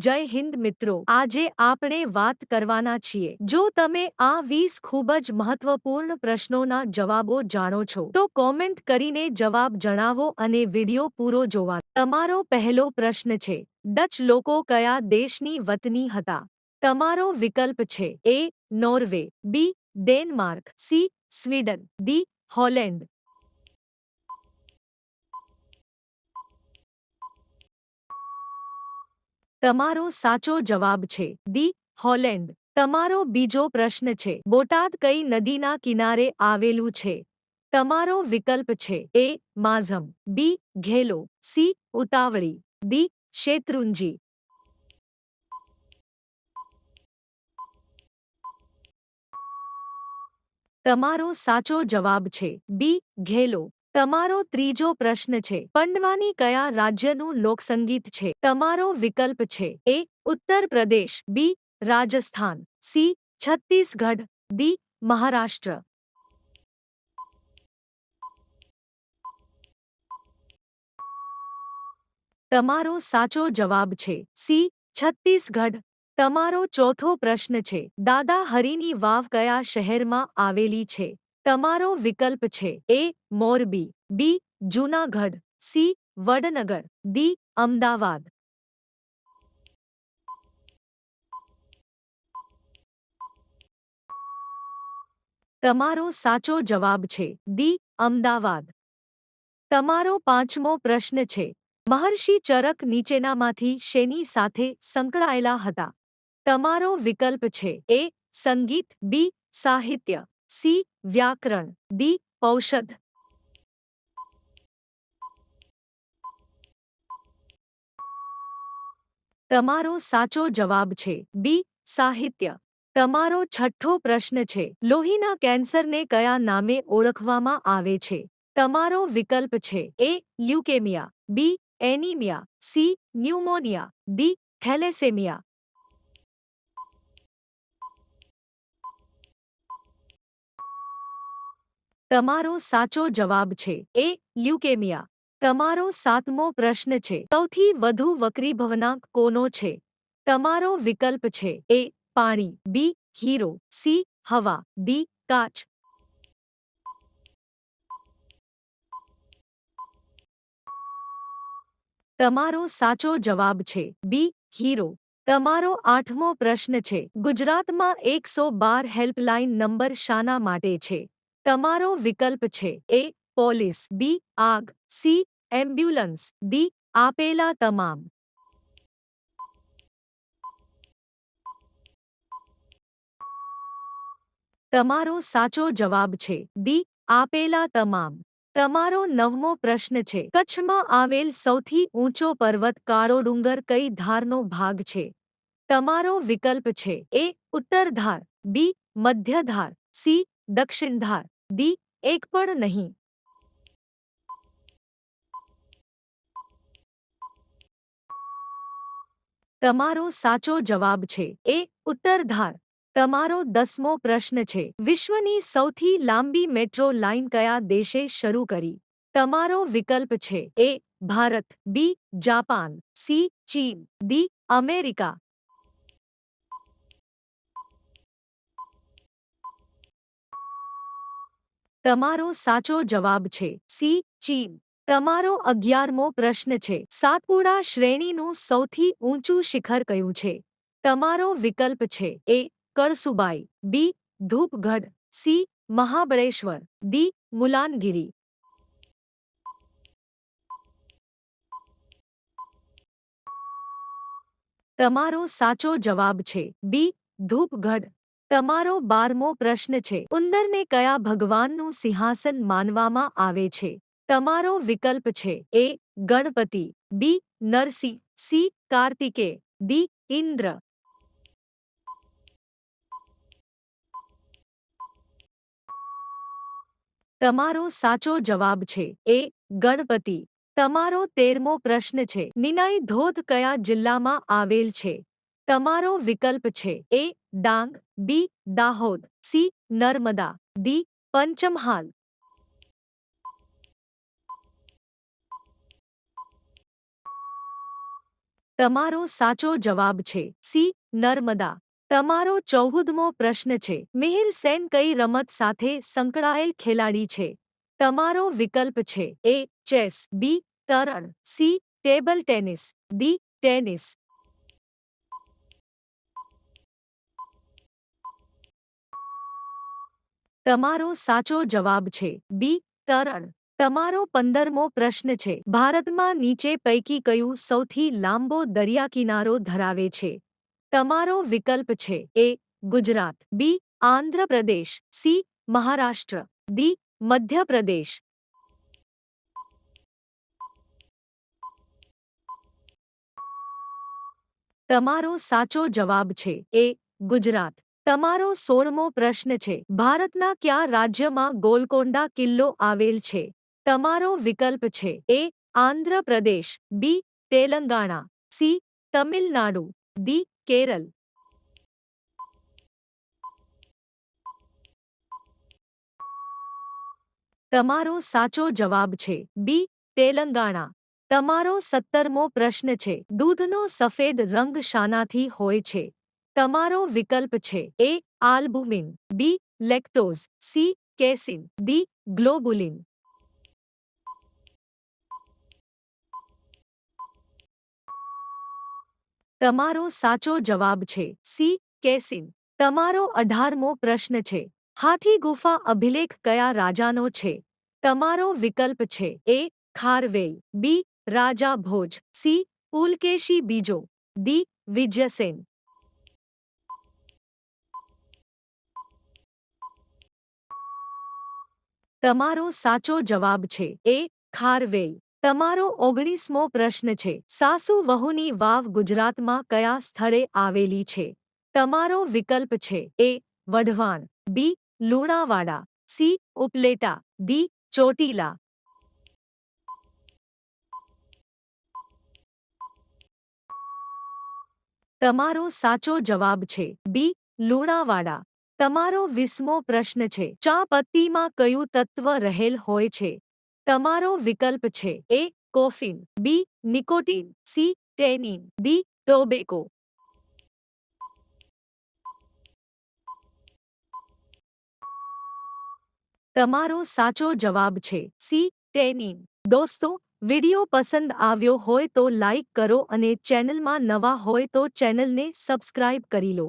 જય હિન્દ મિત્રો, આજે આપણે વાત કરવાના છીએ જો તમે આ 20 ખૂબ જ મહત્વપૂર્ણ પ્રશ્નોના જવાબો જાણો છો તો કોમેન્ટ કરીને જવાબ જણાવો અને વિડિયો પૂરો જોવા. તમારો પહેલો પ્રશ્ન છે, ડચ લોકો કયા દેશની વતની હતા? તમારો વિકલ્પ છે A Norway, B Denmark, C Sweden, D Holland. તમારો સાચો જવાબ છે દી હોલેન્ડ. તમારો બીજો પ્રશ્ન છે, બોટાદ કઈ નદીના કિનારે આવેલું છે? તમારો વિકલ્પ છે એ માઝમ, બી ઘેલો, સી ઉતાવળી, ડી શેત્રુંજી. તમારો સાચો જવાબ છે બી ઘેલો. તમારો ત્રીજો પ્રશ્ન છે, પંડવાની કયા રાજ્યનું લોકસંગીત છે? તમારો વિકલ્પ છે એ ઉત્તર પ્રદેશ, બી રાજસ્થાન, સી છત્તીસગઢ, ડી મહારાષ્ટ્ર. તમારો સાચો જવાબ છે સી છત્તીસગઢ. તમારો ચોથો પ્રશ્ન છે, દાદા હરીની વાવ કયા શહેરમાં આવેલી છે? તમારો વિકલ્પ છે એ મોરબી, બી જૂનાગઢ, સી વડનગર, ડી અમદાવાદ. તમારો સાચો જવાબ છે ડી અમદાવાદ. તમારો પાંચમો પ્રશ્ન છે, મહર્ષિ ચરક નીચેનામાંથી શેની સાથે સંકળાયેલા હતા? તમારો વિકલ્પ છે એ સંગીત, બી સાહિત્ય, સી વ્યાકરણ, ડી ઔષધ. તમારો સાચો જવાબ છે બી સાહિત્ય. તમારો છઠ્ઠો પ્રશ્ન છે, લોહીના કેન્સરને કયા નામે ઓળખવામાં આવે છે? તમારો વિકલ્પ છે A leukaemia, B anaemia, C pneumonia, D thalassaemia. તમારો સાચો જવાબ છે એ લ્યુકેમિયા. તમારો સાતમો પ્રશ્ન છે, સૌથી વધુ વક્રીભવનાંક કોનો છે? તમારો વિકલ્પ છે એ પાણી, બી હીરો, સી હવા, ડી કાચ. તમારો સાચો જવાબ છે બી હીરો. તમારો આઠમો પ્રશ્ન છે, ગુજરાતમાં 112 હેલ્પલાઇન નંબર શાના માટે છે? તમારો વિકલ્પ છે એ પોલીસ, બી આગ, સી એમ્બ્યુલન્સ, ડી આપેલા તમામ. તમારો સાચો જવાબ છે ડી આપેલા તમામ. તમારો નવમો પ્રશ્ન છે, કચ્છમાં આવેલ સૌથી ઊંચો પર્વત કાળો ડુંગર કઈ ધારનો ભાગ છે? તમારો વિકલ્પ છે એ ઉત્તર ધાર, બી મધ્ય ધાર, સી દક્ષિણ ધાર, ડી એક પણ નહીં. તમારો સાચો જવાબ છે એ ઉત્તર ધાર. તમારો 10મો પ્રશ્ન છે, વિશ્વની સૌથી લાંબી મેટ્રો લાઇન કયા દેશે શરૂ કરી? તમારો વિકલ્પ છે એ ભારત, બી જાપાન, સી ચીન, ડી અમેરિકા. તમારો સાચો જવાબ છે સી ચીન. તમારો 11મો પ્રશ્ન છે, સાતપુડા શ્રેણીનું સૌથી ઊંચું શિખર કયું છે? તમારો વિકલ્પ છે એ કળસુબાઈ, બી ધૂપગઢ, સી મહાબળેશ્વર, ડી મુલાનગિરી. તમારો સાચો જવાબ છે બી ધૂપગઢ. તમારો 12મો પ્રશ્ન છે, ઉંદરને કયા ભગવાનનું સિંહાસન માનવામાં આવે છે? તમારો વિકલ્પ છે એ ગણપતિ, બી નરસિંહ, સી કાર્તિકે, ડી ઇન્દ્ર. તમારો સાચો જવાબ છે એ ગણપતિ. તમારો 13મો પ્રશ્ન છે, નિનાઈ ધોધ કયા જિલ્લામાં આવેલ છે? તમારો વિકલ્પ છે એ ડાંગ, બી દાહોદ, સી નર્મદા, ડી પંચમહાલ. તમારો સાચો જવાબ છે સી નર્મદા. તમારો 14મો પ્રશ્ન છે મિહિર સેન કઈ રમત સાથે સંકળાયેલ ખેલાડી છે? તમારો વિકલ્પ છે એ ચેસ, બી તરણ, C table tennis, D tennis. તમારો સાચો જવાબ છે બી તરણ. તમારો 15મો પ્રશ્ન છે ભારતમાં નીચે પૈકી કયું સૌથી લાંબો દરિયાકિનારો ધરાવે છે? તમારો વિકલ્પ છે એ ગુજરાત, બી આંધ્રપ્રદેશ, સી મહારાષ્ટ્ર, ડી મધ્યપ્રદેશ. તમારો સાચો જવાબ છે એ ગુજરાત. તમારો 16મો પ્રશ્ન છે ભારતના કયા રાજ્યમાં ગોલકોંડા કિલ્લો આવેલ છે? તમારો વિકલ્પ છે એ આંધ્રપ્રદેશ, બી તેલંગાણા, સી તમિલનાડુ, ડી કેરળ. તમારો સાચો જવાબ છે બી તેલંગાણા. તમારો 17મો પ્રશ્ન છે દૂધનો સફેદ રંગ શાનાથી હોય છે? તમારો વિકલ્પ છે એ આલ્બુમિન, બી લેક્ટોઝ, સી કેસીન, ડી ગ્લોબુલિન. તમારો સાચો જવાબ છે સી કેસીન. તમારો 18મો પ્રશ્ન છે હાથી ગુફા અભિલેખ કયા રાજાનો છે? તમારો વિકલ્પ છે એ ખારવેલ, બી રાજા ભોજ, સી પુલકેશી બીજો, ડી વિજયસેન. તમારો સાચો જવાબ છે એ ખારવેલ. તમારો 19મો પ્રશ્ન છે સાસુ વહુની વાવ ગુજરાતમાં કયા સ્થળે આવેલી છે? તમારો વિકલ્પ છે એ વઢવાણ, બી લુણાવાડા, સી ઉપલેટા, ડી ચોટીલા. તમારો સાચો જવાબ છે બી લુણાવાડા. તમારો 20મો પ્રશ્ન છે ચા પત્તીમાં કયું તત્વ રહેલ હોય છે? તમારો વિકલ્પ છે એ કોફીન, બી nicotine, C tannin, D tobacco. તમારો સાચો જવાબ છે સી ટેનિન. દોસ્તો વિડિયો પસંદ આવ્યો હોય તો લાઈક કરો અને ચેનલમાં નવા હોય તો ચેનલને સબસ્ક્રાઇબ કરી લો.